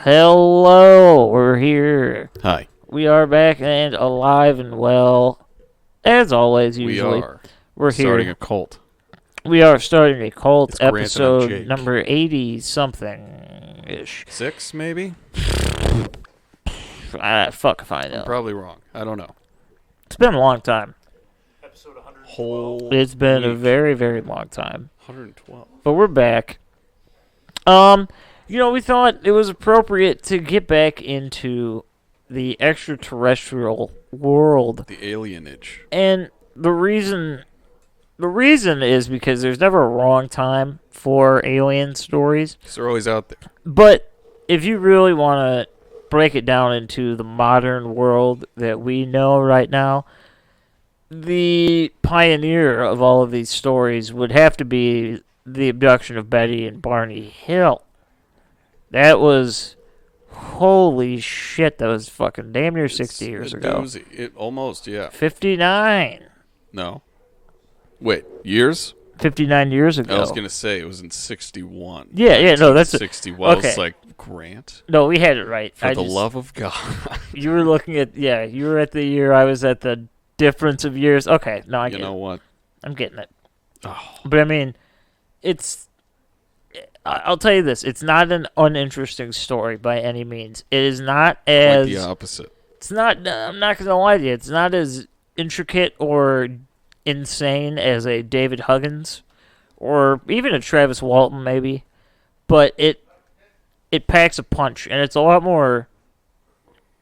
Hello, we're here. Hi. We are back and alive and well, as always. We Usually, are we're starting here. a cult. We are starting a cult It's Grant and I'm episode Jake. number 80 something ish. 6, maybe? Fuck if I know. I'm probably wrong. I don't know. It's been a long time. Whole It's been a week. very, very long time. 112. But we're back. We thought it was appropriate to get back into the extraterrestrial world. The alienage. And the reason is because there's never a wrong time for alien stories. Because they're always out there. But if you really want to break it down into the modern world that we know right now, the pioneer of all of these stories would have to be the abduction of Betty and Barney Hill. That was, holy shit, that was fucking damn near 60 years ago. Almost, yeah. 59. No. Wait, years? 59 years ago. I was going to say it was in 61. Yeah, no, that's it. 61. Okay. I was like, Grant? No, we had it right. For the love of God. You were looking at, you were at the year, I was at the difference of years. Okay, no, I get it. You know what? I'm getting it. Oh. But I mean, I'll tell you this, it's not an uninteresting story by any means. It is not as... Quite the opposite. It's not, I'm not going to lie to you, it's not as intricate or insane as a David Huggins or even a Travis Walton maybe, but it packs a punch, and it's a lot more...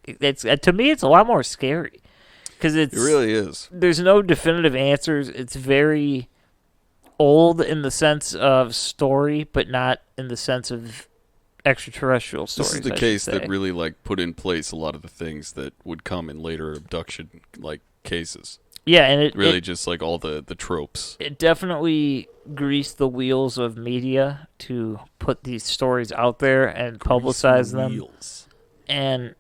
to me, it's a lot more scary. Because it really is. There's no definitive answers. It's very old in the sense of story, but not in the sense of extraterrestrial stories. This is the case that really put in place a lot of the things that would come in later abduction cases. Yeah, and it just all the tropes. It definitely greased the wheels of media to put these stories out there and publicize them. And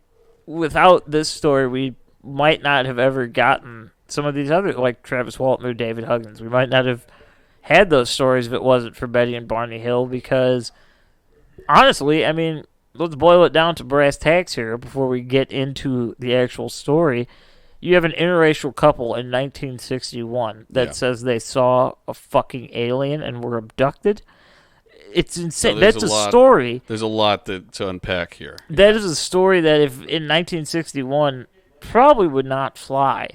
without this story, we might not have ever gotten some of these other, like Travis Walton or David Huggins. We might not have had those stories if it wasn't for Betty and Barney Hill, because honestly, I mean, let's boil it down to brass tacks here before we get into the actual story. You have an interracial couple in 1961 that says they saw a fucking alien and were abducted. It's insane. So that's a story. There's a lot to unpack here. That is a story that if in 1961 probably would not fly.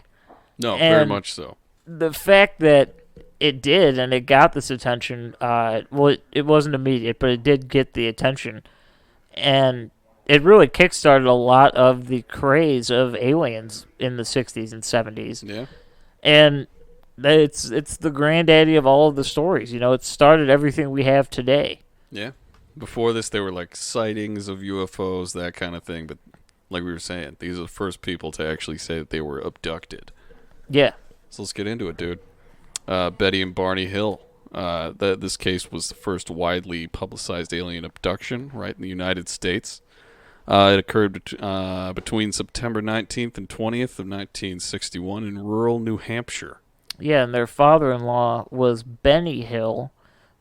No, very much so. The fact that it did, and it got this attention, it wasn't immediate, but it did get the attention. And it really kickstarted a lot of the craze of aliens in the 60s and 70s. Yeah. And it's the granddaddy of all of the stories. It started everything we have today. Yeah. Before this, they were sightings of UFOs, that kind of thing. But like we were saying, these are the first people to actually say that they were abducted. Yeah. So let's get into it, dude. Betty and Barney Hill. This case was the first widely publicized alien abduction, right, in the United States. It occurred between September 19th and 20th of 1961 in rural New Hampshire. Yeah, and their father-in-law was Benny Hill,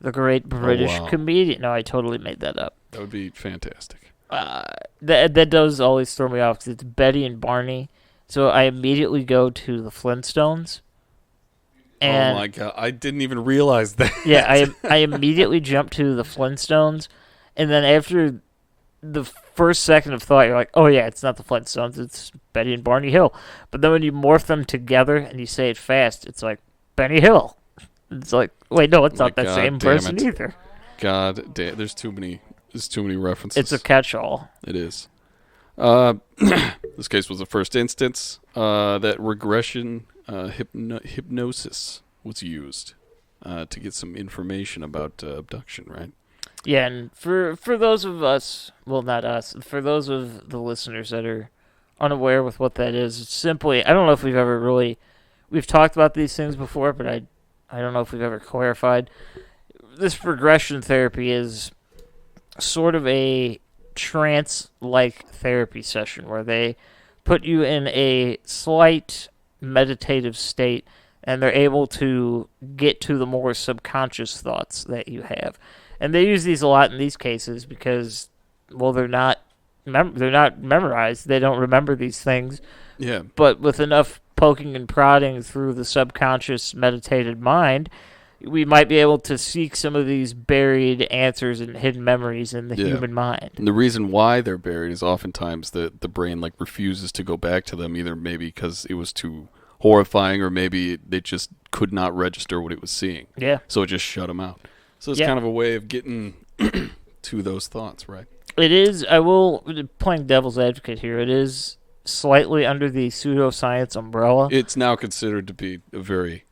the great British comedian. No, I totally made that up. That would be fantastic. That does always throw me off because it's Betty and Barney. So I immediately go to the Flintstones. And, oh my God, I didn't even realize that. Yeah, I immediately jump to the Flintstones, and then after the first second of thought, you're like, oh yeah, it's not the Flintstones, it's Betty and Barney Hill. But then when you morph them together and you say it fast, it's like Benny Hill. It's like, wait, no, it's not that same person either. God damn, there's too many references. It's a catch-all. It is. This case was the first instance that regression hypnosis was used to get some information about abduction, right? Yeah, and for those of us, well, not us, for those of the listeners that are unaware with what that is, it's simply, I don't know if we've talked about these things before, but I don't know if we've ever clarified. This regression therapy is sort of a trance-like therapy session where they put you in a slight meditative state, and they're able to get to the more subconscious thoughts that you have. And they use these a lot in these cases because, well, they're not they're not memorized. They don't remember these things. Yeah. But with enough poking and prodding through the subconscious meditated mind, we might be able to seek some of these buried answers and hidden memories in the human mind. And the reason why they're buried is oftentimes the brain like refuses to go back to them, either maybe because it was too horrifying or maybe it just could not register what it was seeing. Yeah. So it just shut them out. So it's kind of a way of getting to those thoughts, right? It is, playing devil's advocate here, it is slightly under the pseudoscience umbrella. It's now considered to be a very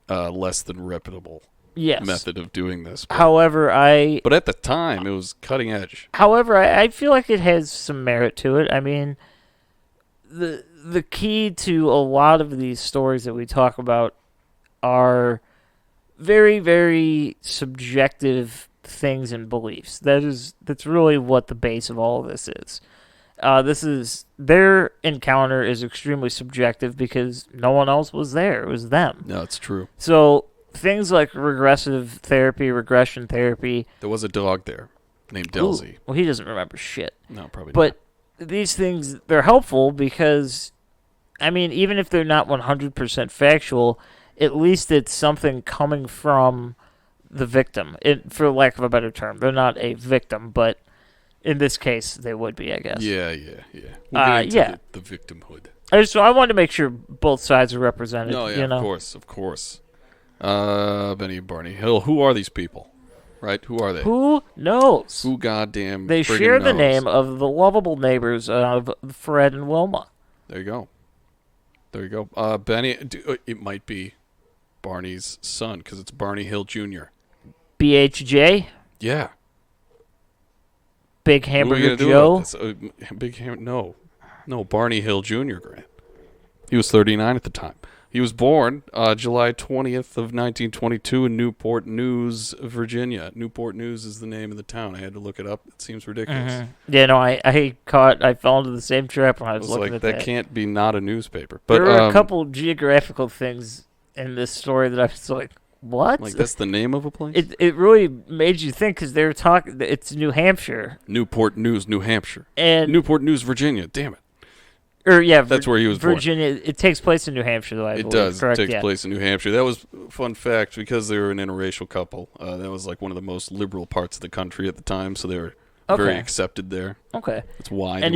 less than reputable method of doing this. But, but at the time, it was cutting edge. However, I feel like it has some merit to it. I mean, the key to a lot of these stories that we talk about are very, very subjective things and beliefs. That's really what the base of all of this is. Their encounter is extremely subjective because no one else was there. It was them. No, it's true. So things like regression therapy. There was a dog there named Delzy. Well, he doesn't remember shit. No, probably not. But these things, they're helpful because, I mean, even if they're not 100% factual, at least it's something coming from the victim, for lack of a better term. They're not a victim, but in this case, they would be, I guess. Yeah. We'll get into the victimhood. So I wanted to make sure both sides are represented. No, yeah, of course. Benny and Barney Hill, who are these people? Right? Who are they? Who knows? Who goddamn They share the name of the lovable neighbors of Fred and Wilma. There you go. Benny, it might be Barney's son, because it's Barney Hill Jr. BHJ? Yeah. Big Hamburger Joe? No, Barney Hill Jr., Grant. He was 39 at the time. He was born July 20th of 1922 in Newport News, Virginia. Newport News is the name of the town. I had to look it up. It seems ridiculous. Mm-hmm. Yeah, no, I fell into the same trap when I was looking at that. That can't be not a newspaper. But there were a couple geographical things in this story that I was like, what? Like, that's the name of a place? It really made you think, because they were talking, it's New Hampshire. Newport News, New Hampshire. And Newport News, Virginia. Damn it. That's where he was Virginia, born. It takes place in New Hampshire, though, I believe. It does. Correct? It takes place in New Hampshire. That was a fun fact, because they were an interracial couple. That was like one of the most liberal parts of the country at the time, so they were very accepted there. Okay. That's why. And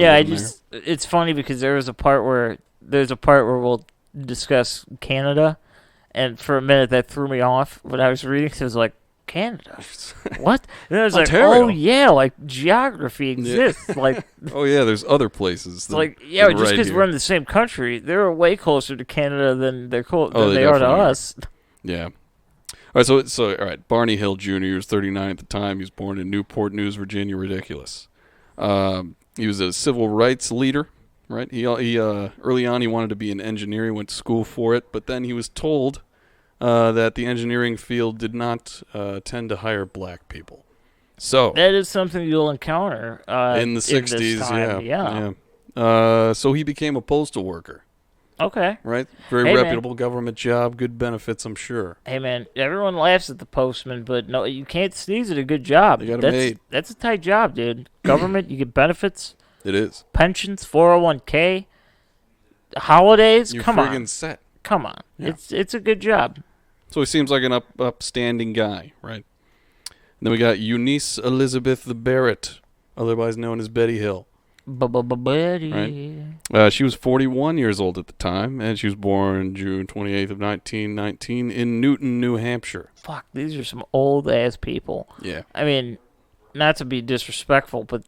it's funny because there's a part where we'll discuss Canada, and for a minute that threw me off when I was reading, because it was like, Canada? What? And I was Ontario. Like, oh yeah, like geography exists. Yeah. Like, oh yeah, there's other places. Just because we're in the same country, they're way closer to Canada than they are to us. Yeah. All right, so all right, Barney Hill Jr. was 39 at the time. He was born in Newport News, Virginia. Ridiculous. He was a civil rights leader. Right. He early on he wanted to be an engineer. He went to school for it, but then he was told that the engineering field did not tend to hire black people. So that is something you'll encounter in the 60s. Yeah. So he became a postal worker. Okay. Right. Very reputable government job. Good benefits, I'm sure. Hey man, everyone laughs at the postman, but no, you can't sneeze at a good job. They got it made. That's a tight job, dude. Government, you get benefits. It is. Pensions, 401k, holidays. You're come on. Friggin' set. Come on. Yeah. It's a good job. So he seems like an upstanding guy, right? And then we got Eunice Elizabeth Barrett, otherwise known as Betty Hill. Betty. Right? She was 41 years old at the time, and she was born June 28th of 1919 in Newton, New Hampshire. Fuck, these are some old-ass people. Yeah. I mean, not to be disrespectful, but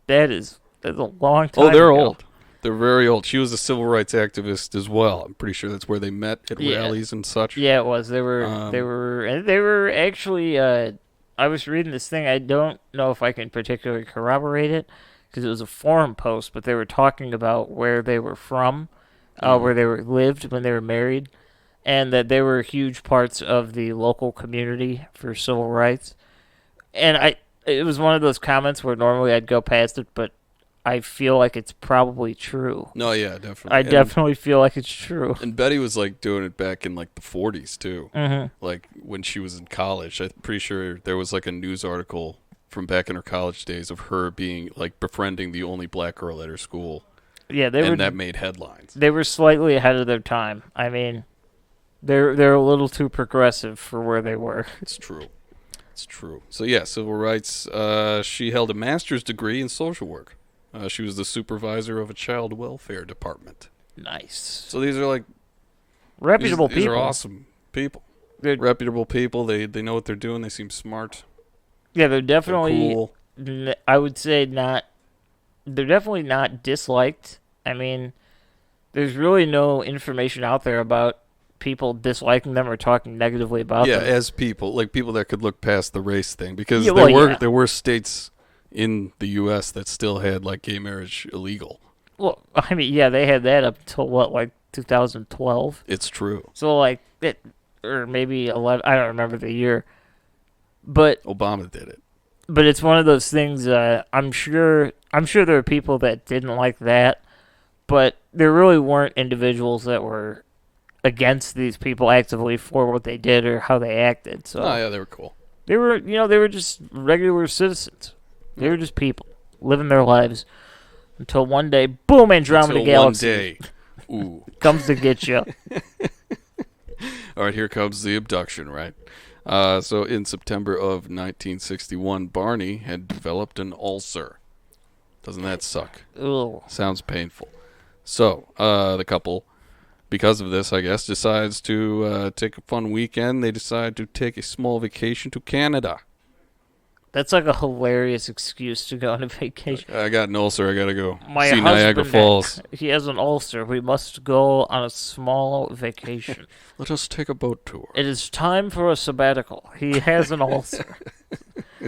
that's a long time they're ago. old. They're very old. She was a civil rights activist as well. I'm pretty sure that's where they met at rallies and such. Yeah, it was. They were actually. I was reading this thing. I don't know if I can particularly corroborate it because it was a forum post, but they were talking about where they were from, where they lived when they were married, and that they were huge parts of the local community for civil rights. And it was one of those comments where normally I'd go past it, but I feel like it's probably true. No, yeah, definitely. I definitely feel like it's true. And Betty was like doing it back in like the 40s too. Mm-hmm. Like when she was in college. I'm pretty sure there was like a news article from back in her college days of her being like befriending the only black girl at her school. Yeah, that made headlines. They were slightly ahead of their time. I mean, they're a little too progressive for where they were. It's true. It's true. So yeah, civil rights. She held a master's degree in social work. She was the supervisor of a child welfare department. Nice. So these are like reputable people. These are awesome people. They're reputable people. They know what they're doing. They seem smart. Yeah, they're definitely cool. I would say not. They're definitely not disliked. I mean, there's really no information out there about people disliking them or talking negatively about them. Yeah, as people, like people that could look past the race thing, because there were states in the U.S. that still had like gay marriage illegal. Well, I mean, yeah, they had that up until like 2012. It's true. So like it, or maybe 11. I don't remember the year, but Obama did it. But it's one of those things. I'm sure there are people that didn't like that, but there really weren't individuals that were against these people actively for what they did or how they acted. So yeah, they were cool. They were just regular citizens. They were just people living their lives until one day, boom, Andromeda Galaxy. One day, ooh, comes to get you. All right, here comes the abduction, right? So in September of 1961, Barney had developed an ulcer. Doesn't that suck? Ugh. Sounds painful. So the couple, because of this, I guess, decides to take a fun weekend. They decide to take a small vacation to Canada. That's like a hilarious excuse to go on a vacation. I got an ulcer. I got to go see Niagara Falls. He has an ulcer. We must go on a small vacation. Let us take a boat tour. It is time for a sabbatical. He has an ulcer.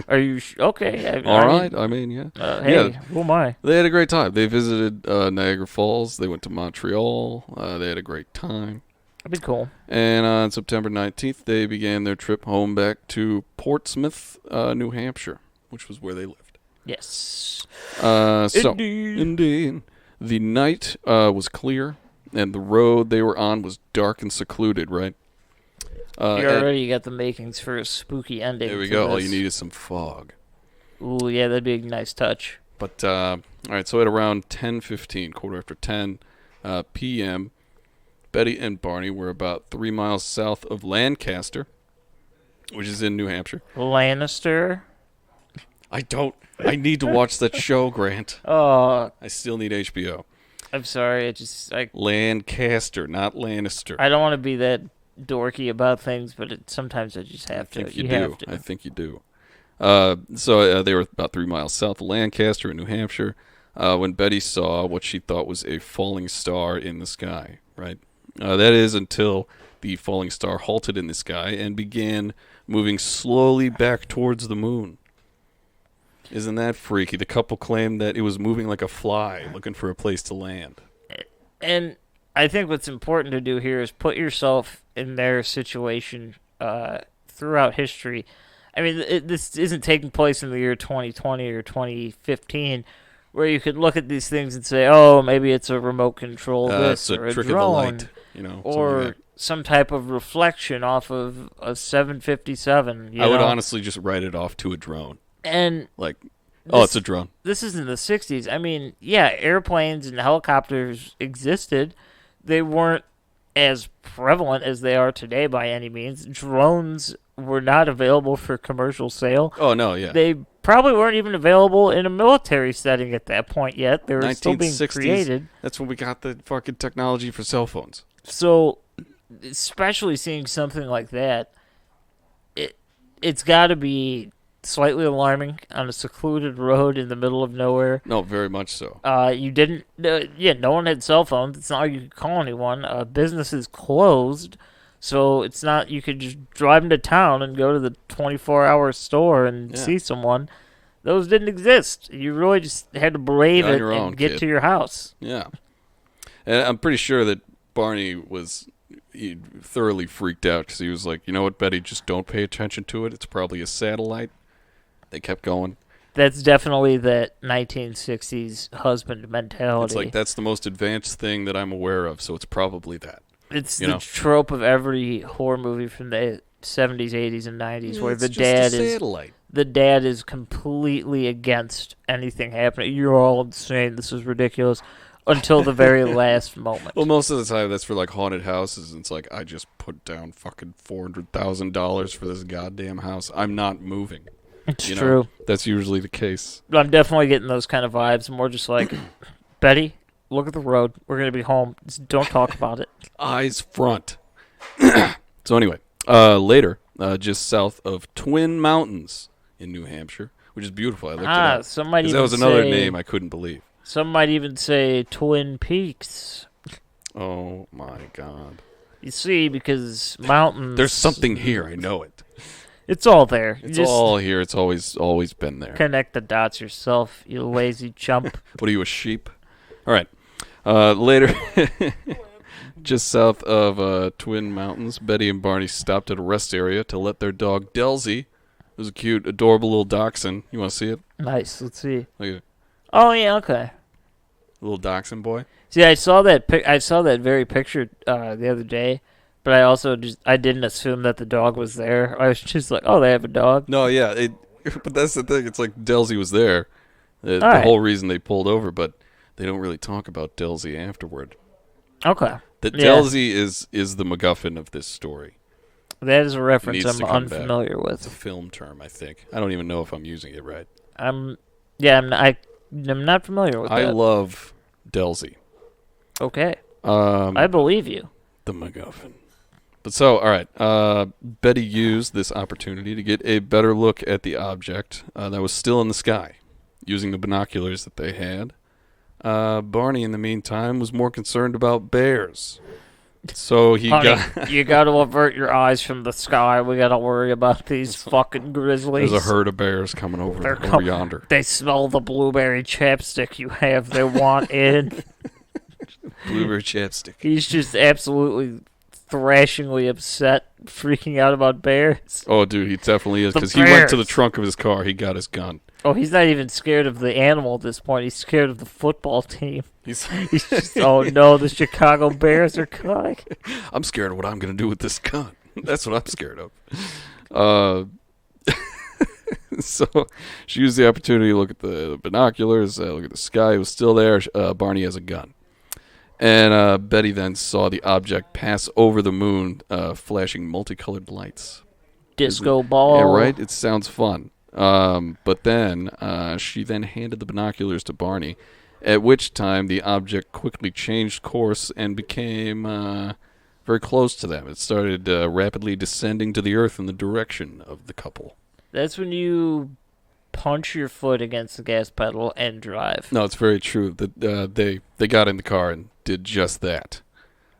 Are you okay? All right. I mean, yeah. Hey, who am I? They had a great time. They visited Niagara Falls. They went to Montreal. They had a great time. That'd be cool. And on September 19th, they began their trip home back to Portsmouth, New Hampshire, which was where they lived. Yes. Indeed. The night was clear, and the road they were on was dark and secluded, right? You already got the makings for a spooky ending. There we go. All you need is some fog. Ooh, yeah, that'd be a nice touch. But, all right, so at around 10:15, quarter after 10 p.m., Betty and Barney were about 3 miles south of Lancaster, which is in New Hampshire. Lannister? I need to watch that show, Grant. Oh. I still need HBO. I'm sorry, Lancaster, not Lannister. I don't want to be that dorky about things, but sometimes I just have to. I think you do. So they were about 3 miles south of Lancaster in New Hampshire when Betty saw what she thought was a falling star in the sky, right? That is until the falling star halted in the sky and began moving slowly back towards the moon. Isn't that freaky? The couple claimed that it was moving like a fly, looking for a place to land. And I think what's important to do here is put yourself in their situation throughout history. I mean, this isn't taking place in the year 2020 or 2015, where you could look at these things and say, "Oh, maybe it's a remote control this or a trick drone, of the light, or some type of reflection off of a 757." I would honestly just write it off to a drone. And it's a drone. This is in the 60s. I mean, yeah, airplanes and helicopters existed. They weren't as prevalent as they are today by any means. Drones were not available for commercial sale. Oh, no, yeah. They probably weren't even available in a military setting at that point yet. They were still being created. That's when we got the fucking technology for cell phones. So, especially seeing something like that, it's got to be slightly alarming on a secluded road in the middle of nowhere. No, very much so. No one had cell phones. It's not like you could call anyone. Businesses closed, so it's not you could just drive into town and go to the 24-hour store and see someone. Those didn't exist. You really just had to brave it and get to your house. Yeah. And I'm pretty sure that Barney he thoroughly freaked out because he was like, you know what, Betty, just don't pay attention to it. It's probably a satellite. They kept going. That's definitely that 1960s husband mentality. It's like, that's the most advanced thing that I'm aware of, so it's probably that. It's the trope of every horror movie from the 70s, 80s, and 90s where the dad is the dad is completely against anything happening. You're all insane. This is ridiculous. Until the very last moment. Well, most of the time that's for like haunted houses. And it's like, I just put down fucking $400,000 for this goddamn house. I'm not moving. It's true. That's usually the case. But I'm definitely getting those kind of vibes. More just like, Betty, look at the road. We're going to be home. Just don't talk about it. Eyes front. So anyway, later, just south of Twin Mountains in New Hampshire, which is beautiful. I looked it up. Somebody that was another name I couldn't believe. Some might even say Twin Peaks. Oh my God. You see, because mountains... There's something here. I know it. It's all there. It's all here. It's always been there. Connect the dots yourself, you lazy chump. What are you, a sheep? All right. Later, just south of Twin Mountains, Betty and Barney stopped at a rest area to let their dog Delzy, it was a cute, adorable little dachshund. You want to see it? Nice. Let's see. Look at it. Oh, yeah, okay. Little dachshund boy. See, I saw that I saw that very picture the other day, but I also I didn't assume that the dog was there. I was just like, oh, they have a dog. No, yeah, but that's the thing. It's like Delzy was there. The whole reason they pulled over, but they don't really talk about Delzy afterward. Okay. Delzy is the MacGuffin of this story. That is a reference I'm unfamiliar with. It's a film term, I think. I don't even know if I'm using it right. I'm not familiar with that. I love Delzy. Okay. I believe you. The MacGuffin. But so, all right. Betty used this opportunity to get a better look at the object that was still in the sky, using the binoculars that they had. Barney, in the meantime, was more concerned about bears. So you got to avert your eyes from the sky. We got to worry about these fucking grizzlies. There's a herd of bears coming over yonder. They smell the blueberry chapstick you have. They want in. Blueberry chapstick. He's just absolutely thrashingly upset, freaking out about bears. Oh, dude, he definitely is, because he went to the trunk of his car. He got his gun. Oh, he's not even scared of the animal at this point. He's scared of the football team. He's just, oh no, the Chicago Bears are coming. I'm scared of what I'm going to do with this gun. That's what I'm scared of. So she used the opportunity to look at the binoculars, look at the sky. It was still there. Barney has a gun. And Betty then saw the object pass over the moon, flashing multicolored lights. Disco ball. Yeah, right? It sounds fun. But then she then handed the binoculars to Barney, at which time the object quickly changed course and became very close to them. It started rapidly descending to the earth in the direction of the couple. That's when you punch your foot against the gas pedal and drive. No, it's very true. That they got in the car and did just that.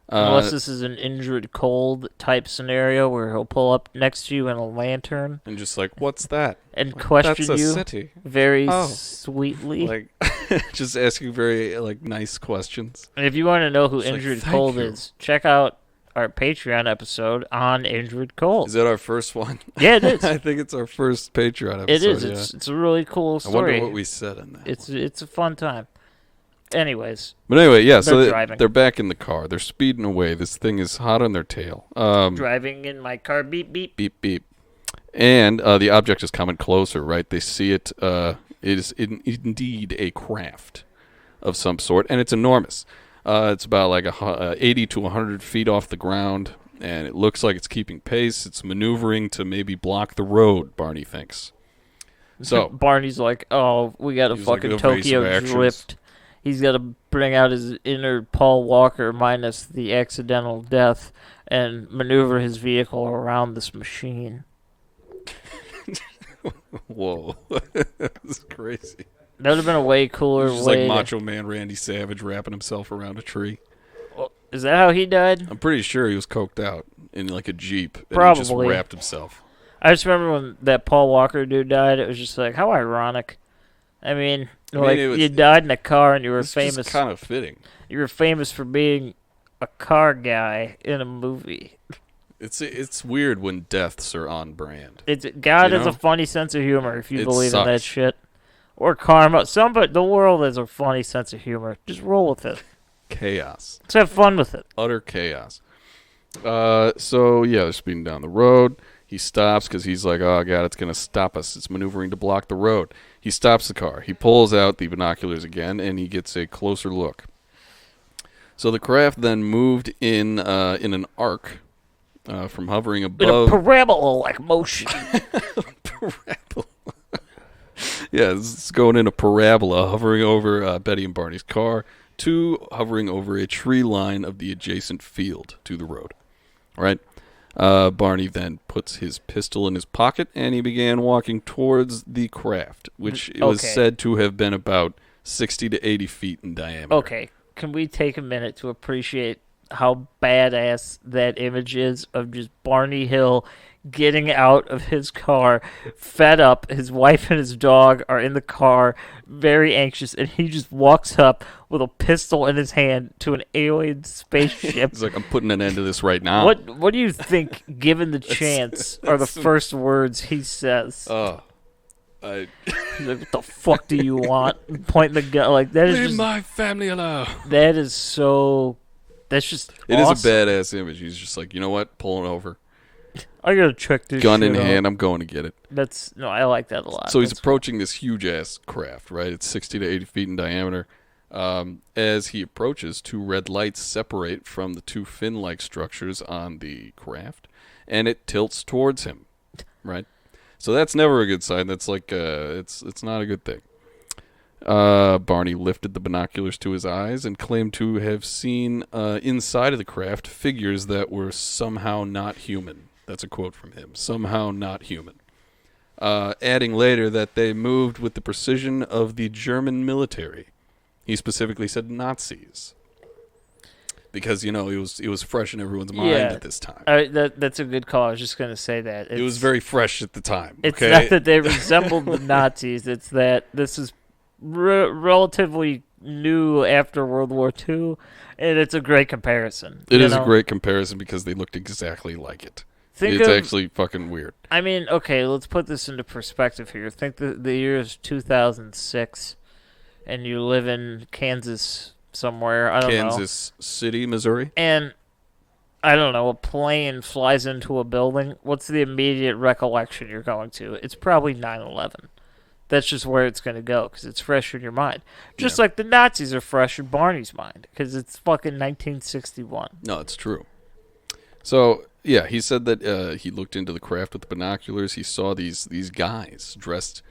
Unless this is an injured cold type scenario where he'll pull up next to you in a lantern. And just like, what's that? And question That's a you city. very sweetly. Like, just asking very nice questions. And if you want to know who Injured Cold is, check out our Patreon episode on Injured Cold. Is that our first one? Yeah, it is. I think it's our first Patreon episode. It is. Yeah. It's a really cool story. I wonder what we said on that. It's a fun time. Anyways. But anyway, yeah, so driving. They're back in the car. They're speeding away. This thing is hot on their tail. Driving in my car, beep, beep. Beep, beep. And the object is coming closer, right? They see it. It is indeed a craft of some sort, and it's enormous. It's about 80 to 100 feet off the ground, and it looks like it's keeping pace. It's maneuvering to maybe block the road, Barney thinks. So Barney's like, oh, we got a fucking Tokyo Drift. He's got to bring out his inner Paul Walker minus the accidental death and maneuver his vehicle around this machine. Whoa. That's crazy. That would have been a way cooler way. Like Macho Man Randy Savage wrapping himself around a tree. Well, is that how he died? I'm pretty sure he was coked out in like a Jeep. And Probably. He just wrapped himself. I just remember when that Paul Walker dude died, it was just like, how ironic. I mean you died in a car and you were famous. It's kind of fitting. You were famous for being a car guy in a movie. It's weird when deaths are on brand. God has a funny sense of humor if you believe in that shit. Or karma. The world has a funny sense of humor. Just roll with it. Chaos. Let's have fun with it. Utter chaos. So, yeah, they're speeding down the road. He stops because he's like, oh, God, it's going to stop us. It's maneuvering to block the road. He stops the car. He pulls out the binoculars again, and he gets a closer look. So the craft then moved in an arc from hovering above. In a parabola-like motion. Parabola. Yeah, it's going in a parabola, hovering over Betty and Barney's car, to hovering over a tree line of the adjacent field to the road. Right? Barney then puts his pistol in his pocket, and he began walking towards the craft, which was said to have been about 60 to 80 feet in diameter. Okay, can we take a minute to appreciate how badass that image is of just Barney Hill getting out of his car, fed up. His wife and his dog are in the car, very anxious, and he just walks up with a pistol in his hand to an alien spaceship. He's like, I'm putting an end to this right now. What do you think, given the chance, are the first words he says? He's like, what the fuck do you want? Pointing the gun like that is leave just, my family alone. That is so. That's just. It awesome. is a badass image. He's just like, you know what? Pulling over. I gotta check this. Gun shit in out. hand. I'm going to get it. I like that a lot. So he's approaching this huge ass craft. Right, it's 60 to 80 feet in diameter. As he approaches, two red lights separate from the two fin-like structures on the craft, and it tilts towards him. Right. So that's never a good sign. That's like it's not a good thing. Barney lifted the binoculars to his eyes and claimed to have seen inside of the craft figures that were somehow not human. That's a quote from him. Somehow not human. Adding later that they moved with the precision of the German military. He specifically said Nazis. Because, it was fresh in everyone's mind at this time. That's a good call. I was just going to say that. It was very fresh at the time. It's not that they resembled the Nazis. It's that this is relatively new after World War II, and it's a great comparison. It is a great comparison because they looked exactly like it. It's actually fucking weird. I mean, okay, let's put this into perspective here. Think the year is 2006, and you live in Kansas somewhere. I don't know. Kansas City, Missouri. And, I don't know, a plane flies into a building. What's the immediate recollection you're going to? It's probably 9/11. That's just where it's going to go because it's fresh in your mind. Just like the Nazis are fresh in Barney's mind because it's fucking 1961. No, it's true. So, yeah, he said that he looked into the craft with the binoculars. He saw these guys dressed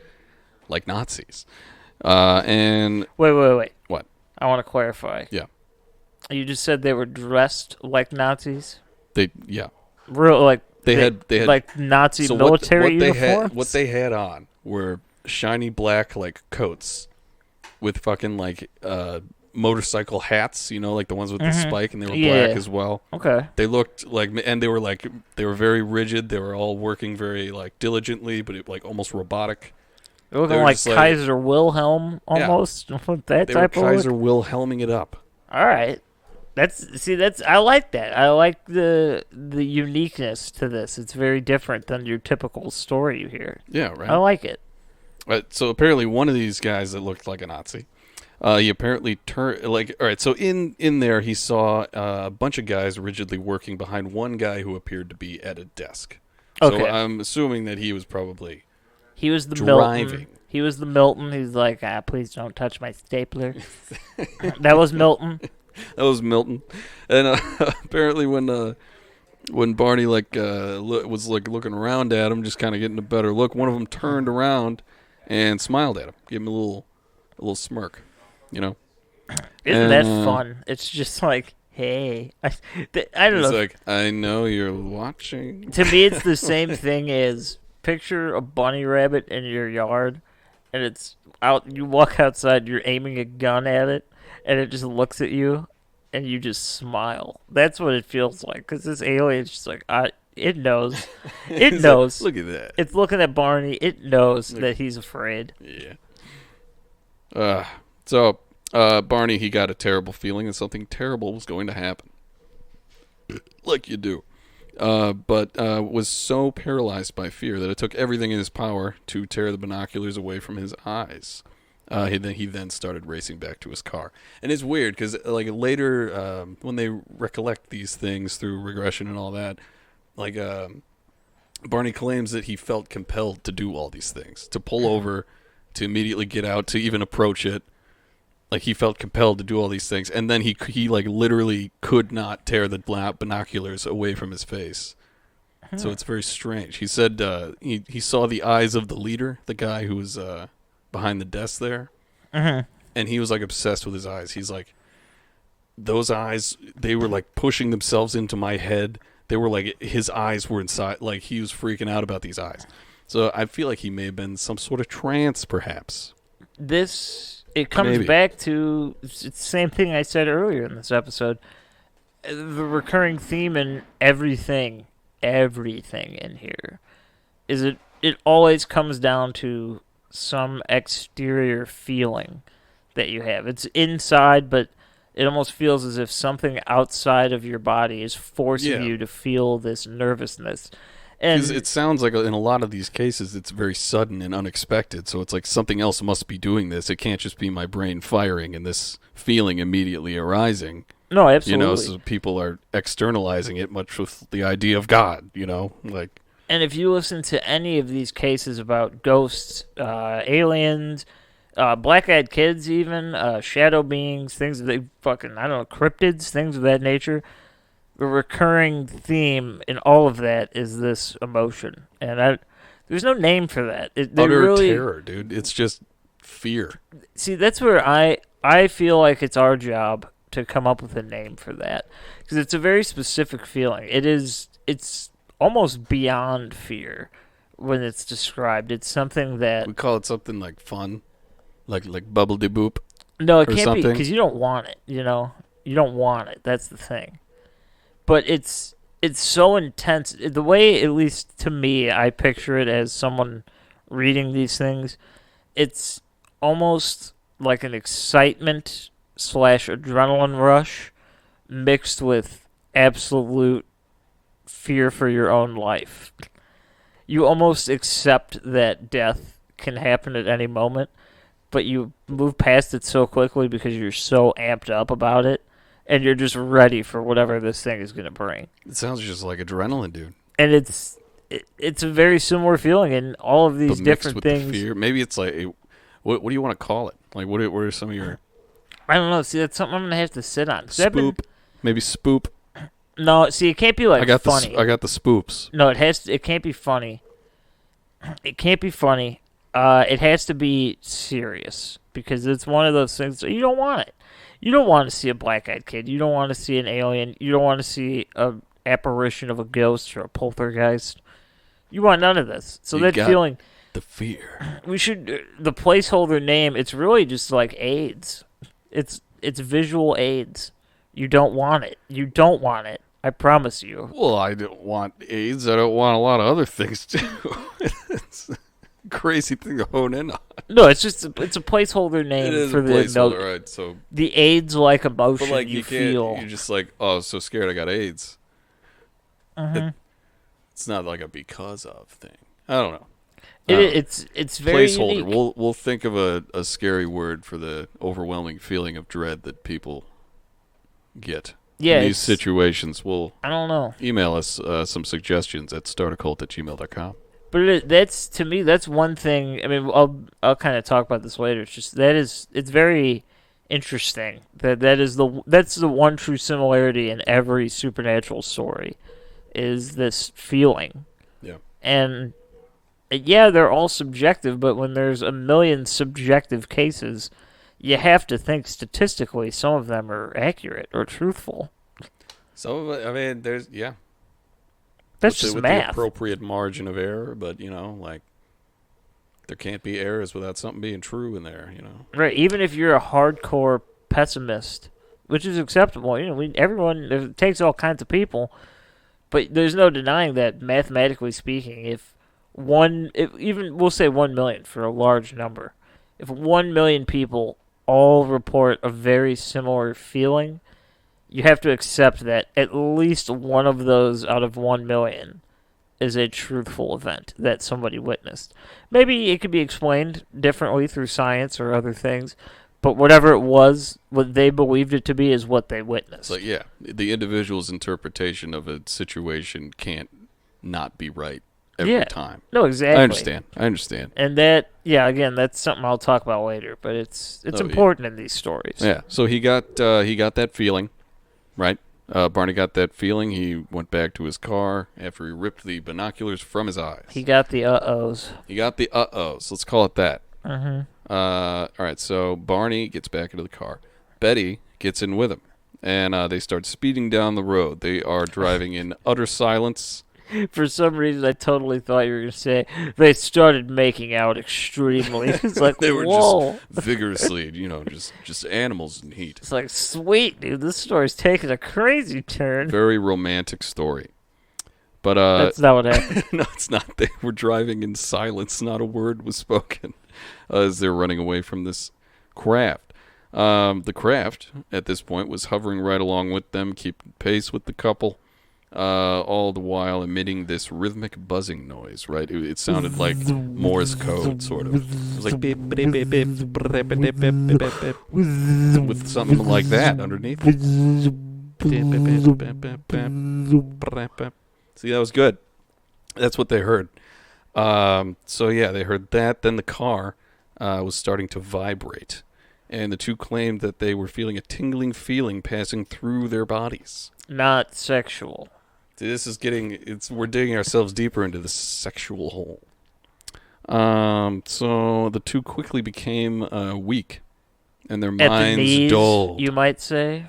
like Nazis. And Wait. What? I want to clarify. Yeah. You just said they were dressed like Nazis? Yeah. Real, like they had like Nazi military uniforms? What they had on were shiny black like coats with fucking like motorcycle hats, like the ones with the spike, and they were black as well. Okay. They looked like, and they were very rigid. They were all working very like diligently, but it like almost robotic. They're looking like Kaiser Wilhelm almost. Yeah. That they type were of Kaiser Wilhelming it up. All right. I like that. I like the uniqueness to this. It's very different than your typical story you hear. Yeah, right. I like it. So apparently one of these guys that looked like a Nazi, he apparently turned like, all right, so in there he saw a bunch of guys rigidly working behind one guy who appeared to be at a desk. Okay. So I'm assuming that he was probably He was the driving. Milton. He was the Milton. He's like, please don't touch my stapler. That was Milton. That was Milton. And apparently when Barney was like looking around at him, just kind of getting a better look, one of them turned around and smiled at him, gave him a little smirk, Isn't that fun? It's just like, hey, I don't know. It's like, I know you're watching. To me, it's the same thing as picture a bunny rabbit in your yard, and it's out. You walk outside, you're aiming a gun at it, and it just looks at you, and you just smile. That's what it feels like, because this alien's just like, it knows. It knows. Like, look at that. It's looking at Barney. It knows that he's afraid. Yeah. So Barney, he got a terrible feeling that something terrible was going to happen. Like you do. But was so paralyzed by fear that it took everything in his power to tear the binoculars away from his eyes. He then started racing back to his car. And it's weird because like later when they recollect these things through regression and all that, like Barney claims that he felt compelled to do all these things, to pull over, to immediately get out, to even approach it. Like, he felt compelled to do all these things, and then he like literally could not tear the binoculars away from his face. So it's very strange. He said he saw the eyes of the leader, the guy who was behind the desk there, and he was like obsessed with his eyes. He's like, those eyes, they were like pushing themselves into my head. They were like, his eyes were inside. Like, he was freaking out about these eyes. So I feel like he may have been in some sort of trance, perhaps. It comes back to it's the same thing I said earlier in this episode. The recurring theme in everything in here is it always comes down to some exterior feeling that you have. It's inside, but it almost feels as if something outside of your body is forcing you to feel this nervousness. And it sounds like in a lot of these cases it's very sudden and unexpected, so it's like something else must be doing this. It can't just be my brain firing and this feeling immediately arising. No, absolutely. You know, so people are externalizing it much with the idea of God, you know? Like, and if you listen to any of these cases about ghosts, aliens, black-eyed kids even, shadow beings, things that they fucking, I don't know, cryptids, things of that nature, the recurring theme in all of that is this emotion. And there's no name for that. Utter terror, dude. It's just fear. See, that's where I feel like it's our job to come up with a name for that. Because it's a very specific feeling. It's almost beyond fear when it's described. It's something that... We call it something like fun. Like bubble de boop. No, it can't be, because you don't want it, you know? You don't want it. That's the thing. But it's so intense. The way, at least to me, I picture it as someone reading these things, it's almost like an excitement / adrenaline rush mixed with absolute fear for your own life. You almost accept that death can happen at any moment, but you move past it so quickly because you're so amped up about it. And you're just ready for whatever this thing is going to bring. It sounds just like adrenaline, dude. And it's a very similar feeling in all of these different things. The fear. Maybe it's like, what do you want to call it? Like, what are some of your... I don't know. See, that's something I'm going to have to sit on. Spoop. Maybe spoop. No, see, it can't be like funny. I got the spoops. No, it can't be funny. It can't be funny. It has to be serious. Because it's one of those things, you don't want it. You don't want to see a black-eyed kid. You don't want to see an alien. You don't want to see an apparition of a ghost or a poltergeist. You want none of this. So that feeling... The fear. We should... The placeholder name, it's really just like AIDS. It's visual AIDS. You don't want it. You don't want it. I promise you. Well, I don't want AIDS. I don't want a lot of other things, too. It's a crazy thing to hone in on. No, it's a placeholder name for the placeholder, right? So the AIDS-like emotion but like you feel. You're just like, oh, so scared I got AIDS. Mm-hmm. It's not like a because of thing. I don't know. It's very placeholder. Unique. We'll think of a scary word for the overwhelming feeling of dread that people get. Yeah, in these situations. I don't know. Email us some suggestions at startacult@gmail.com. But that's, to me, that's one thing. I mean, I'll kind of talk about this later. It's just it's very interesting that's the one true similarity in every supernatural story, is this feeling. Yeah. And yeah, they're all subjective, but when there's a million subjective cases, you have to think statistically some of them are accurate or truthful. Some of it, I mean, there's That's just math. The appropriate margin of error, but, like, there can't be errors without something being true in there, Right, even if you're a hardcore pessimist, which is acceptable. Everyone, it takes all kinds of people, but there's no denying that, mathematically speaking, we'll say 1 million for a large number. If 1 million people all report a very similar feeling, you have to accept that at least one of those out of 1 million is a truthful event that somebody witnessed. Maybe it could be explained differently through science or other things, but whatever it was, what they believed it to be is what they witnessed. So, yeah, the individual's interpretation of a situation can't not be right. every time. No, exactly. I understand. And that, again, that's something I'll talk about later. But it's important in these stories. Yeah. So he got that feeling, right? Barney got that feeling. He went back to his car after he ripped the binoculars from his eyes. He got the uh-ohs. Let's call it that. Mm-hmm. All right, so Barney gets back into the car. Betty gets in with him, and they start speeding down the road. They are driving in utter silence. For some reason, I totally thought you were going to say they started making out extremely. It's like, they were whoa. just vigorously, just animals in heat. It's like, sweet, dude, this story's taking a crazy turn. Very romantic story. But that's not what happened. No, it's not. They were driving in silence. Not a word was spoken as they're running away from this craft. The craft, at this point, was hovering right along with them, keeping pace with the couple. All the while emitting this rhythmic buzzing noise, right? It sounded like Morse code, sort of. It was like beep, beep, beep, beep, with something like that underneath. See, that was good. That's what they heard. So yeah, they heard that. Then the car was starting to vibrate, and the two claimed that they were feeling a tingling feeling passing through their bodies. Not sexual. This is we're digging ourselves deeper into the sexual hole. So the two quickly became weak, and their minds the knees, dulled. You might say.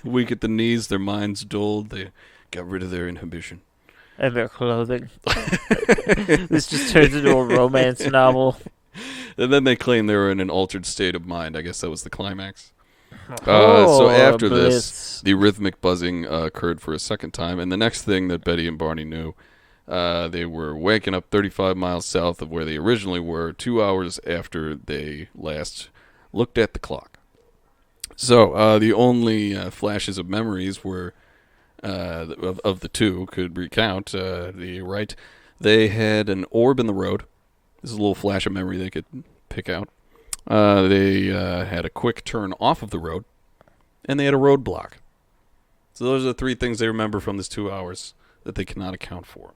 Weak at the knees, their minds dulled. They got rid of their inhibition. And their clothing. This just turns into a romance novel. And then they claimed they were in an altered state of mind. I guess that was the climax. So after this, the rhythmic buzzing occurred for a second time, and the next thing that Betty and Barney knew, they were waking up 35 miles south of where they originally were, 2 hours after they last looked at the clock. So the only flashes of memories were of the two could recount. They had an orb in the road. This is a little flash of memory they could pick out. They had a quick turn off of the road, and they had a roadblock. So those are the three things they remember from this 2 hours that they cannot account for.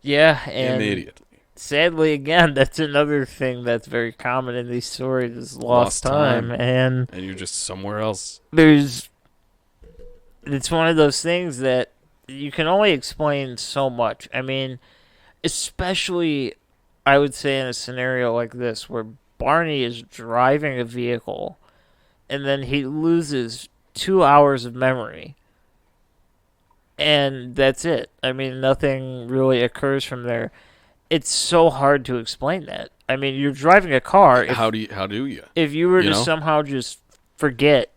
Yeah, and immediately. Sadly, again, that's another thing that's very common in these stories is lost time. And you're just somewhere else. It's one of those things that you can only explain so much. I mean, especially, I would say, in a scenario like this where Barney is driving a vehicle and then he loses 2 hours of memory. And that's it. I mean, nothing really occurs from there. It's so hard to explain that. I mean, you're driving a car. How do you? If you were to somehow just forget,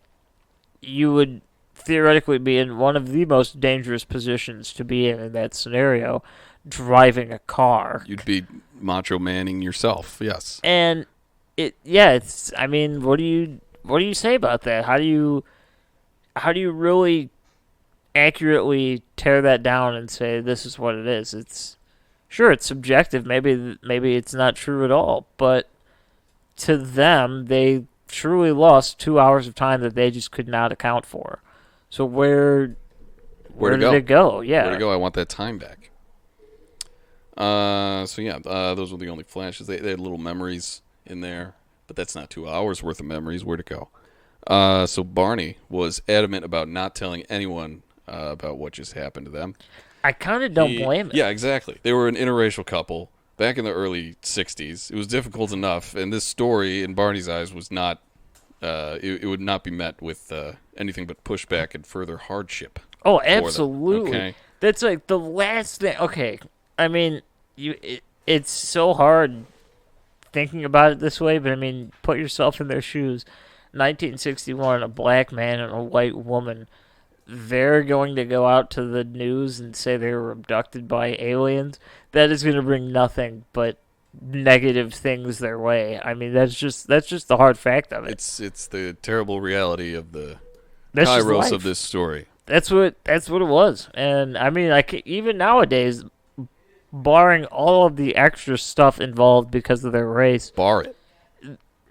you would theoretically be in one of the most dangerous positions to be in that scenario, driving a car. You'd be Macho Manning yourself, yes. And it's. I mean, what do you say about that? How do you really accurately tear that down and say this is what it is? It's subjective. Maybe it's not true at all. But to them, they truly lost 2 hours of time that they just could not account for. So where did it go? Yeah, where to go? I want that time back. Those were the only flashes. They had little memories in there, but that's not 2 hours worth of memories. Where'd it go? So Barney was adamant about not telling anyone about what just happened to them. I kind of don't blame him. Yeah, exactly. They were an interracial couple back in the early 60s. It was difficult enough, and this story, in Barney's eyes, was not... it would not be met with anything but pushback and further hardship. Oh, absolutely. Okay? That's like the last thing. Okay, I mean, it's so hard thinking about it this way, but I mean, put yourself in their shoes. 1961, a black man and a white woman, they're going to go out to the news and say they were abducted by aliens. That is going to bring nothing but negative things their way. I mean, that's just the hard fact of it. It's the terrible reality of the that's kairos of this story. That's what it was. And I mean, even nowadays, barring all of the extra stuff involved because of their race,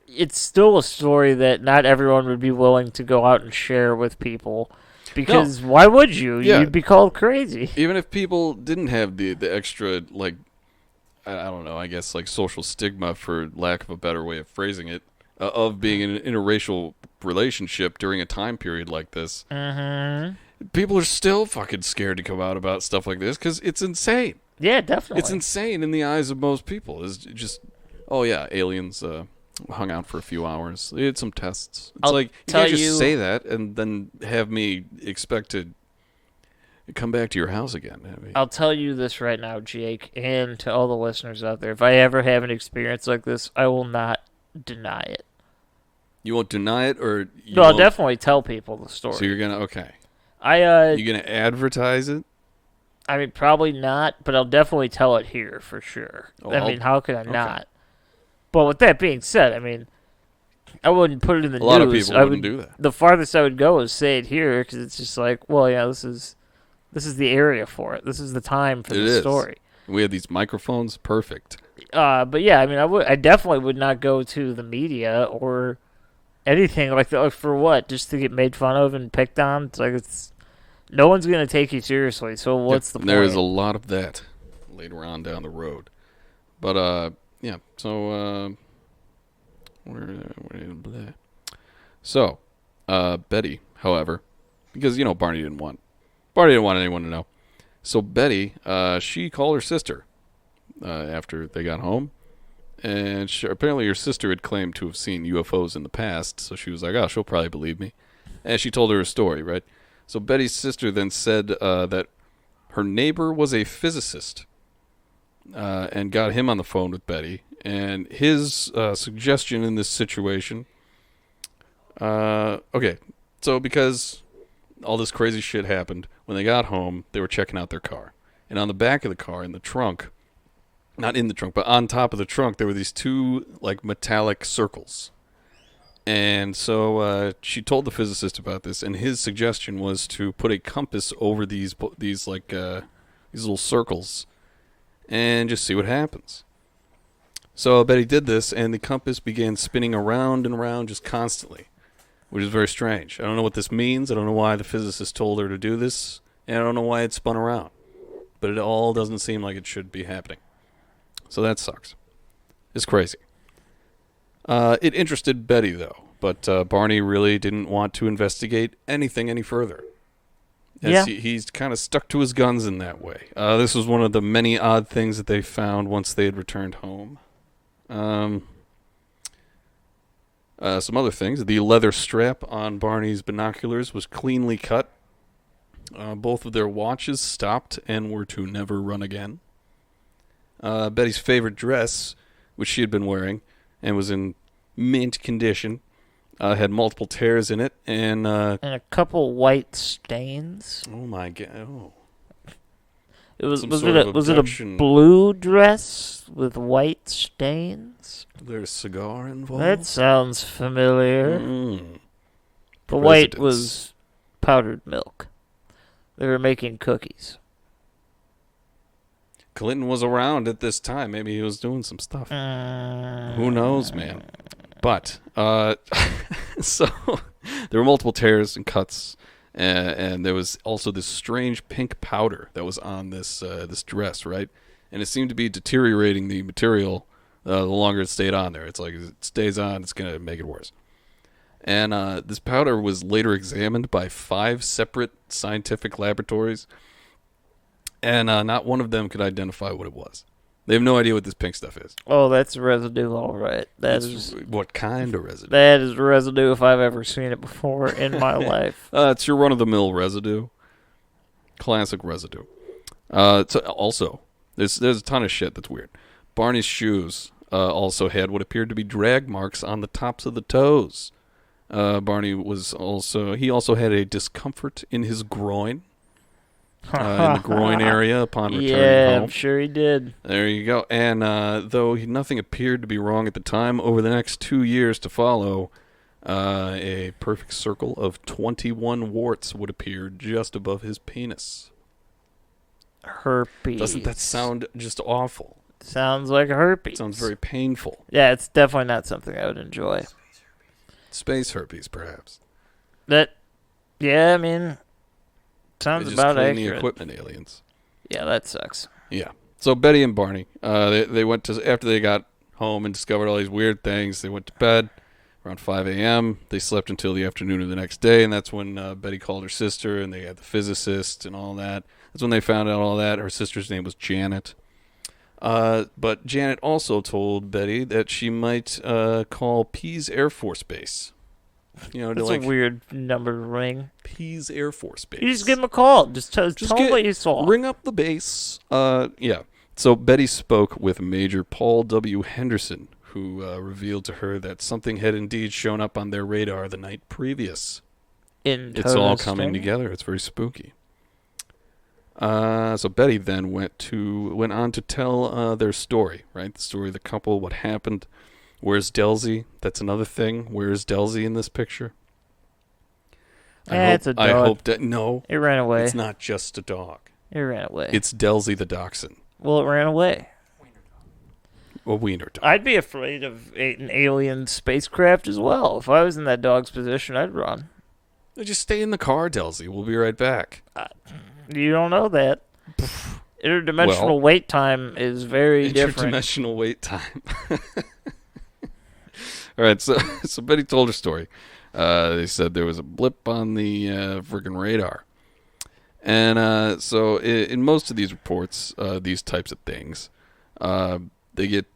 it's still a story that not everyone would be willing to go out and share with people. Because why would you? Yeah. You'd be called crazy. Even if people didn't have the extra, like, I don't know, I guess, like, social stigma, for lack of a better way of phrasing it, of being in an interracial relationship during a time period like this, people are still fucking scared to come out about stuff like this because it's insane. Yeah, definitely. It's insane in the eyes of most people. It's just, oh yeah, aliens hung out for a few hours. They did some tests. It's like, you can't just say that and then have me expect to come back to your house again. I mean, I'll tell you this right now, Jake, and to all the listeners out there. If I ever have an experience like this, I will not deny it. You won't deny it, or no? I'll definitely tell people the story. So you're gonna okay. You're gonna advertise it? I mean, probably not, but I'll definitely tell it here for sure. I mean, how could I not? But with that being said, I mean, I wouldn't put it in the news. A lot of people wouldn't do that. The farthest I would go is say it here because it's just like, well, yeah, this is the area for it. This is the time for the story. We have these microphones, perfect. But yeah, I mean, I definitely would not go to the media or anything like that. Like, for what? Just to get made fun of and picked on? It's like, no one's gonna take you seriously. So what's the point? There is a lot of that later on down the road. But yeah. So So Betty, however, because Barney didn't want anyone to know. So Betty, she called her sister after they got home, and apparently her sister had claimed to have seen UFOs in the past. So she was like, "Oh, she'll probably believe me," and she told her a story, right? So Betty's sister then said that her neighbor was a physicist, and got him on the phone with Betty, and his suggestion in this situation. Okay, so because all this crazy shit happened, when they got home, they were checking out their car. And on the back of the car, in the trunk, not in the trunk, but on top of the trunk, there were these two, like, metallic circles. And so she told the physicist about this, and his suggestion was to put a compass over these little circles and just see what happens. So Betty did this, and the compass began spinning around and around just constantly, which is very strange. I don't know what this means. I don't know why the physicist told her to do this, and I don't know why it spun around. But it all doesn't seem like it should be happening. So that sucks. It's crazy. It interested Betty, though, but Barney really didn't want to investigate anything any further. He's kind of stuck to his guns in that way. This was one of the many odd things that they found once they had returned home. Some other things. The leather strap on Barney's binoculars was cleanly cut. Both of their watches stopped and were to never run again. Betty's favorite dress, which she had been wearing and was in mint condition, had multiple tears in it and a couple white stains. Oh my god! Oh. Was it a blue dress with white stains? There's a cigar involved? That sounds familiar. The white was powdered milk. They were making cookies. Clinton was around at this time. Maybe he was doing some stuff. Who knows, man? But, so, there were multiple tears and cuts. And there was also this strange pink powder that was on this dress, right? And it seemed to be deteriorating the material the longer it stayed on there. It's like, if it stays on, it's going to make it worse. And this powder was later examined by 5 separate scientific laboratories, and not one of them could identify what it was. They have no idea what this pink stuff is. Oh, that's residue, all right. What kind of residue? That is residue if I've ever seen it before in my life. It's your run-of-the-mill residue. Classic residue. Also, there's a ton of shit that's weird. Barney's shoes also had what appeared to be drag marks on the tops of the toes. Barney also had a discomfort in his groin. In the groin area upon returning home. Yeah, I'm sure he did. There you go. And though nothing appeared to be wrong at the time, over the next 2 years to follow, a perfect circle of 21 warts would appear just above his penis. Herpes. Doesn't that sound just awful? Sounds like herpes. Sounds very painful. Yeah, it's definitely not something I would enjoy. Space herpes, perhaps. Yeah, I mean, Sounds They just about clean accurate. the equipment aliens. Yeah, that sucks. Yeah. So Betty and Barney, they went to, after they got home and discovered all these weird things, they went to bed around 5 a.m. They slept until the afternoon of the next day, and that's when Betty called her sister, and they had the physicist and all that. That's when they found out all that. Her sister's name was Janet. But Janet also told Betty that she might call Pease Air Force Base. You know, That's a weird number to ring. Pease Air Force Base. You just give him a call. Just tell him what you saw. Ring up the base. Yeah. So Betty spoke with Major Paul W. Henderson, who revealed to her that something had indeed shown up on their radar the night previous. It's all coming together. It's very spooky. So Betty then went on to tell their story, right? The story of the couple, what happened. Where's Delzy? That's another thing. Where's Delzy in this picture? It's a dog. I hope that no. It ran away. It's not just a dog. It ran away. It's Delzy the dachshund. Well, it ran away. A wiener dog. I'd be afraid of an alien spacecraft as well. If I was in that dog's position, I'd run. Just stay in the car, Delzy. We'll be right back. You don't know that. Interdimensional wait time is very different. Interdimensional wait time. All right, so Betty told her story. They said there was a blip on the friggin' radar. And so in most of these reports, these types of things, they get